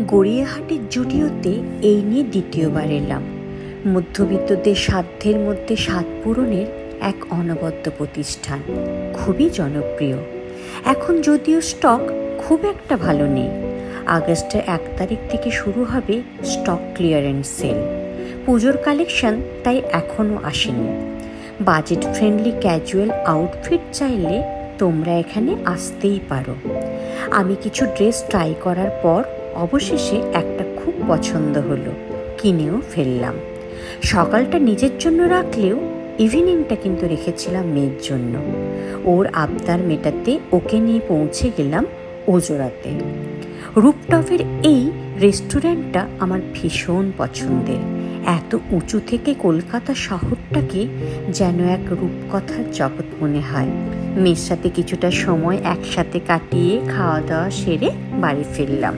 গড়িয়াহাটের জুডিওতে এই নিয়ে দ্বিতীয়বার এলাম। মধ্যবিত্তদের সাধ্যের মধ্যে স্বাদ পূরণের এক অনবদ্য প্রতিষ্ঠান, খুবই জনপ্রিয়। এখন যদিও স্টক খুব একটা ভালো নেই। আগস্টের 1 তারিখ থেকে শুরু হবে স্টক ক্লিয়ারেন্স সেল। পুজোর কালেকশন তাই এখনও আসেনি। বাজেট ফ্রেন্ডলি ক্যাজুয়াল আউটফিট চাইলে তোমরা এখানে আসতেই পারো। আমি কিছু ড্রেস ট্রাই করার পর অবশেষে একটা খুব পছন্দ হলো, কিনেও ফেললাম। সকালটা নিজের জন্য রাখলেও ইভিনিংটা কিন্তু রেখেছিলাম মেয়ের জন্য। ওর আবদার মেটাতে ওকে নিয়ে পৌঁছে গেলাম ওজোড়াতে। রুপটপের এই রেস্টুরেন্টটা আমার ভীষণ পছন্দের। এত উঁচু থেকে কলকাতা শহরটাকে যেন এক রূপকথার জগৎ মনে হয়। মেয়ের সাথে কিছুটা সময় একসাথে কাটিয়ে খাওয়া দাওয়া সেরে বাড়ি ফিরলাম।